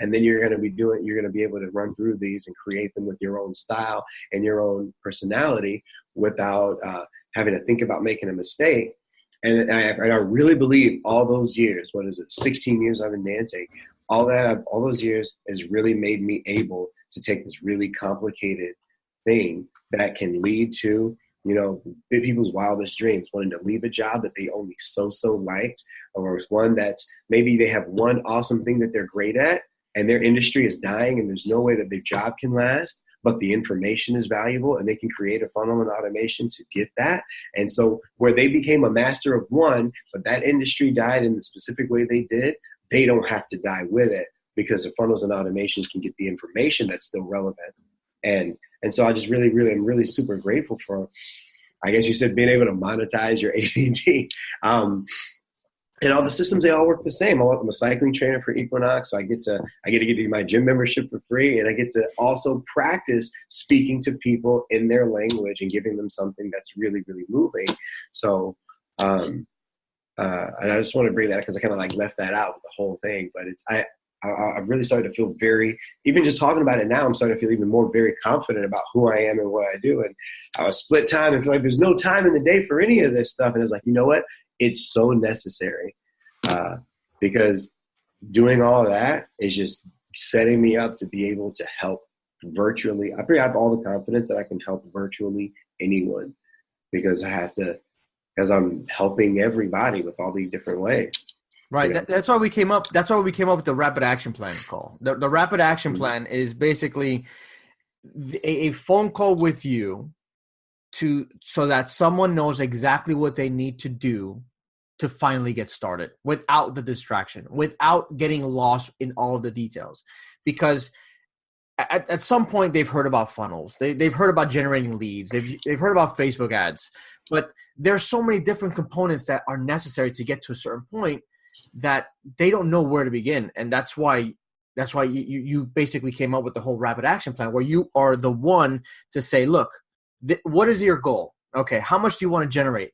And then you're going to be able to run through these and create them with your own style and your own personality without having to think about making a mistake. And I really believe all those years, 16 years I've been dancing, all those years has really made me able to take this really complicated thing that can lead to, people's wildest dreams, wanting to leave a job that they only so liked, or one that's maybe they have one awesome thing that they're great at and their industry is dying and there's no way that their job can last, but the information is valuable and they can create a funnel and automation to get that. And so where they became a master of one, but that industry died in the specific way they did, they don't have to die with it because the funnels and automations can get the information that's still relevant. And so I just I'm really super grateful for, I guess you said, being able to monetize your ADD. And all the systems, they all work the same. I'm a cycling trainer for Equinox, so I get to get my gym membership for free, and I get to also practice speaking to people in their language and giving them something that's really, really moving. So, and I just want to bring that because I kind of left that out with the whole thing. But I've really started to feel even just talking about it now, I'm starting to feel even more very confident about who I am and what I do. And I was split time and feel like there's no time in the day for any of this stuff. And it's like, you know what? It's so necessary because doing all of that is just setting me up to be able to help virtually. I have all the confidence that I can help virtually anyone because I'm helping everybody with all these different ways. Right. Yeah. That's why we came up with the rapid action plan call. The rapid action plan is basically a phone call with you so that someone knows exactly what they need to do to finally get started without the distraction, without getting lost in all of the details. Because at some point they've heard about funnels. They've heard about generating leads. They've heard about Facebook ads. But there's so many different components that are necessary to get to a certain point that they don't know where to begin. And that's why you basically came up with the whole rapid action plan, where you are the one to say, look, what is your goal? Okay, how much do you want to generate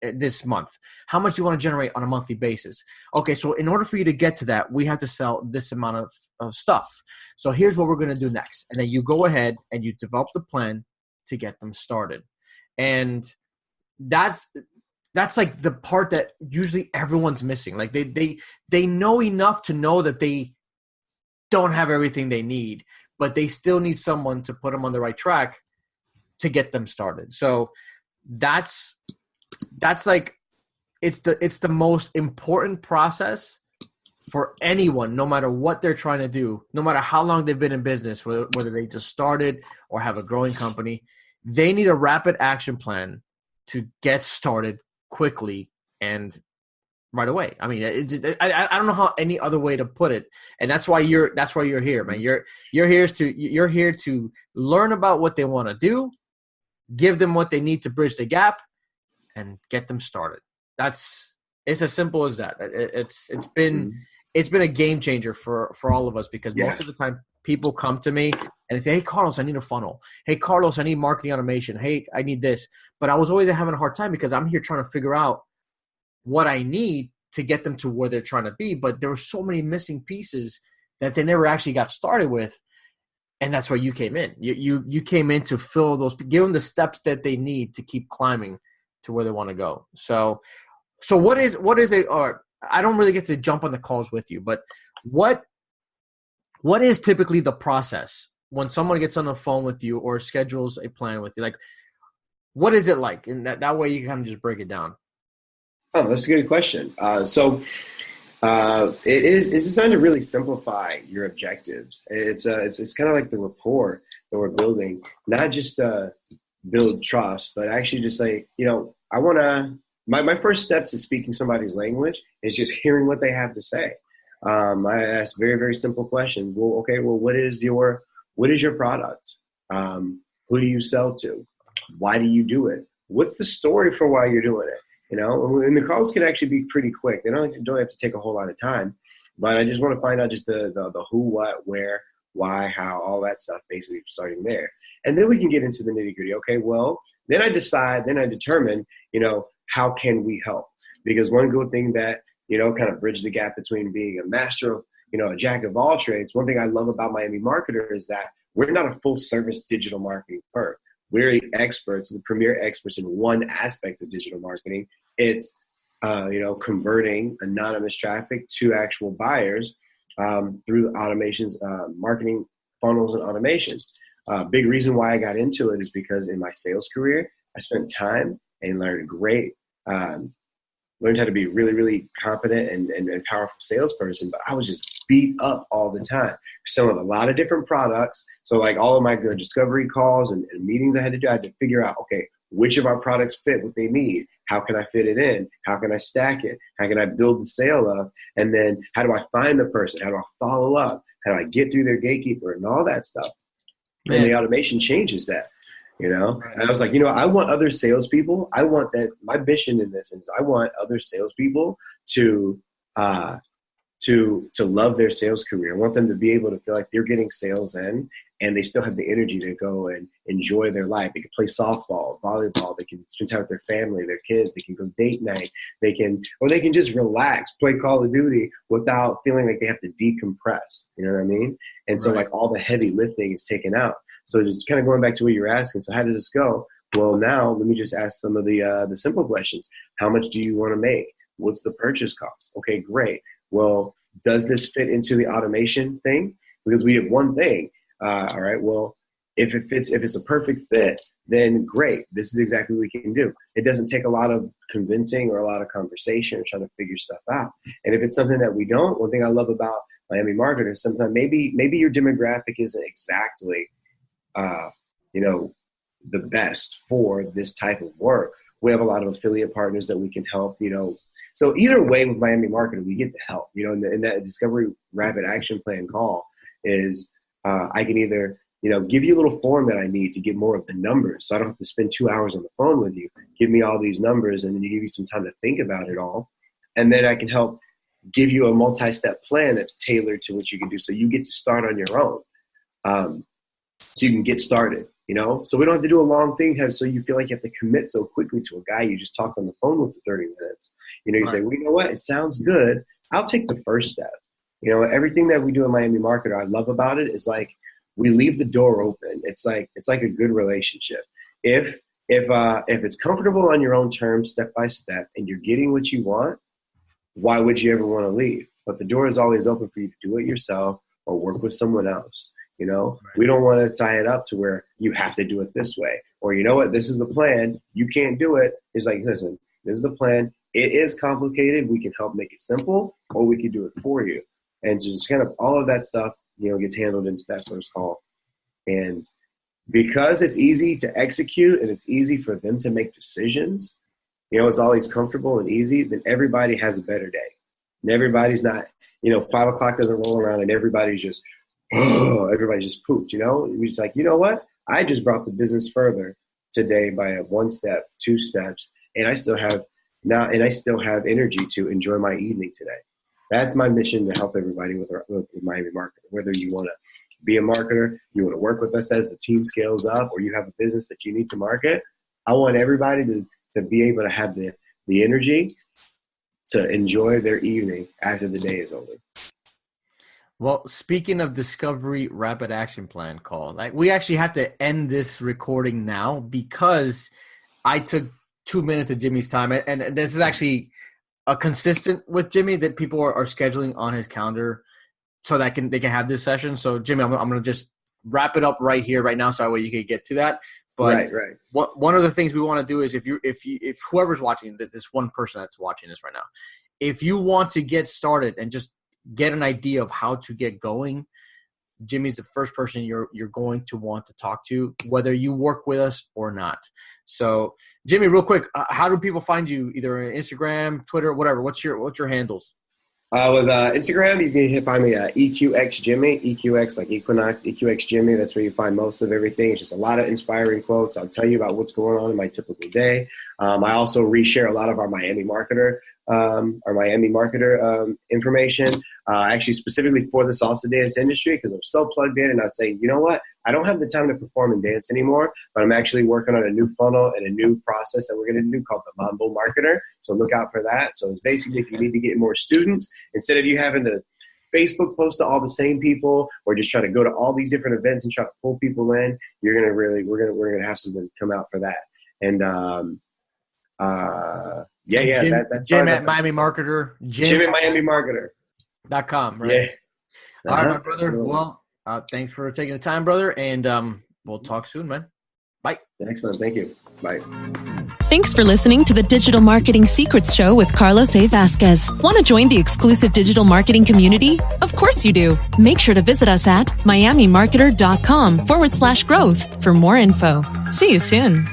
this month? How much do you want to generate on a monthly basis? Okay, so in order for you to get to that, we have to sell this amount of stuff. So here's what we're going to do next. And then you go ahead and you develop the plan to get them started. And that's like the part that usually everyone's missing. Like they know enough to know that they don't have everything they need, but they still need someone to put them on the right track to get them started. So that's like, it's the most important process for anyone, no matter what they're trying to do, no matter how long they've been in business, whether they just started or have a growing company, they need a rapid action plan to get started quickly and right away. I mean, I don't know how any other way to put it, and that's why you're here, man. You're here to learn about what they want to do, give them what they need to bridge the gap, and get them started. It's as simple as that. It's been a game changer for all of us, because most of the time people come to me and they say, hey, Carlos, I need a funnel. Hey, Carlos, I need marketing automation. Hey, I need this. But I was always having a hard time because I'm here trying to figure out what I need to get them to where they're trying to be. But there were so many missing pieces that they never actually got started with. And that's where you came in. You came in to fill those, give them the steps that they need to keep climbing to where they want to go. So what is or I don't really get to jump on the calls with you, but what is typically the process when someone gets on the phone with you or schedules a plan with you? Like, what is it like? And that way you can kind of just break it down. Oh, that's a good question. It's designed to really simplify your objectives. It's kind of like the rapport that we're building, not just to build trust, but actually just like, I want to, my first step to speaking somebody's language is just hearing what they have to say. I ask very, very simple questions. Well, okay, what is your product? Who do you sell to? Why do you do it? What's the story for why you're doing it? And the calls can actually be pretty quick. They don't have to take a whole lot of time, but I just want to find out just the who, what, where, why, how, all that stuff, basically starting there. And then we can get into the nitty gritty. Okay, well, then I determine, how can we help? Because one good thing that, kind of bridge the gap between being a master of a jack of all trades. One thing I love about Miami Marketer is that we're not a full service digital marketing firm. We're the premier experts in one aspect of digital marketing. It's, converting anonymous traffic to actual buyers through automations, marketing funnels and automations. Big reason why I got into it is because in my sales career, I spent time and learned how to be really, really competent and powerful salesperson, but I was just beat up all the time, selling a lot of different products. So like all of my discovery calls and meetings I had to do, I had to figure out, okay, which of our products fit what they need? How can I fit it in? How can I stack it? How can I build the sale up? And then how do I find the person? How do I follow up? How do I get through their gatekeeper and all that stuff? Man. And the automation changes that. Right. And I was like, I want other salespeople. I want that. My mission in this is I want other salespeople to love their sales career. I want them to be able to feel like they're getting sales in and they still have the energy to go and enjoy their life. They can play softball, volleyball. They can spend time with their family, their kids. They can go date night. They can just relax, play Call of Duty without feeling like they have to decompress. You know what I mean? And so like all the heavy lifting is taken out. So just kind of going back to what you were asking. So how did this go? Well, now let me just ask some of the simple questions. How much do you want to make? What's the purchase cost? Okay, great. Well, does this fit into the automation thing? Because we did one thing. All right. Well, if it's a perfect fit, then great. This is exactly what we can do. It doesn't take a lot of convincing or a lot of conversation or trying to figure stuff out. And if it's something that we don't, one thing I love about Miami Marketer is sometimes maybe your demographic isn't exactly the best for this type of work. We have a lot of affiliate partners that we can help, So either way with Miami Marketer, we get to help, in that Discovery Rapid Action Plan call is I can either, give you a little form that I need to get more of the numbers. So I don't have to spend 2 hours on the phone with you. Give me all these numbers and then you give you some time to think about it all. And then I can help give you a multi-step plan that's tailored to what you can do. So you get to start on your own. So you can get started, So we don't have to do a long thing so you feel like you have to commit so quickly to a guy you just talked on the phone with for 30 minutes. You Right. say, well, you know what? It sounds good. I'll take the first step. Everything that we do in Miami Marketer, I love about it is like we leave the door open. It's like a good relationship. If it's comfortable on your own terms, step by step, and you're getting what you want, why would you ever want to leave? But the door is always open for you to do it yourself or work with someone else. Right. We don't want to tie it up to where you have to do it this way. Or you know what, this is the plan. You can't do it. It's like, listen, this is the plan. It is complicated. We can help make it simple or we can do it for you. And just kind of all of that stuff, gets handled into that first call. And because it's easy to execute and it's easy for them to make decisions, it's always comfortable and easy, then everybody has a better day. And everybody's not, 5 o'clock doesn't roll around and everybody's just pooped, We're just like, you know what? I just brought the business further today by 1 step, 2 steps, and I still have energy to enjoy my evening today. That's my mission to help everybody with Miami Marketer. Whether you want to be a marketer, you want to work with us as the team scales up, or you have a business that you need to market, I want everybody to be able to have the energy to enjoy their evening after the day is over. Well, speaking of Discovery Rapid Action Plan call, we actually have to end this recording now because I took 2 minutes of Jimmy's time. And this is actually a consistent with Jimmy that people are scheduling on his calendar so that they can have this session. So Jimmy, I'm going to just wrap it up right here, right now. So that way you can get to that. But right. One of the things we want to do is if whoever's watching, this one person that's watching this right now, if you want to get started and just get an idea of how to get going, Jimmy's the first person you're going to want to talk to, whether you work with us or not. So, Jimmy, real quick, how do people find you? Either on Instagram, Twitter, whatever. What's your handles? With Instagram, you can find me EQX Jimmy, EQX like Equinox, EQX Jimmy. That's where you find most of everything. It's just a lot of inspiring quotes. I'll tell you about what's going on in my typical day. I also reshare a lot of our Miami Marketer information, actually specifically for the salsa dance industry, because I'm so plugged in. And I'd say, you know what? I don't have the time to perform and dance anymore, but I'm actually working on a new funnel and a new process that we're going to do called the Mambo Marketer. So look out for that. So it's basically if you need to get more students, instead of you having to Facebook post to all the same people, or just try to go to all these different events and try to pull people in, we're gonna have something come out for that. And that's Jim at Miami Marketer. Jim at Miami Marketer.com, right? Yeah. All right, my brother. Absolutely. Well, thanks for taking the time, brother, and we'll talk soon, man. Bye. Excellent. Thank you. Bye. Thanks for listening to the Digital Marketing Secrets Show with Carlos A. Vasquez. Want to join the exclusive digital marketing community? Of course you do. Make sure to visit us at miamimarketer.com/growth for more info. See you soon.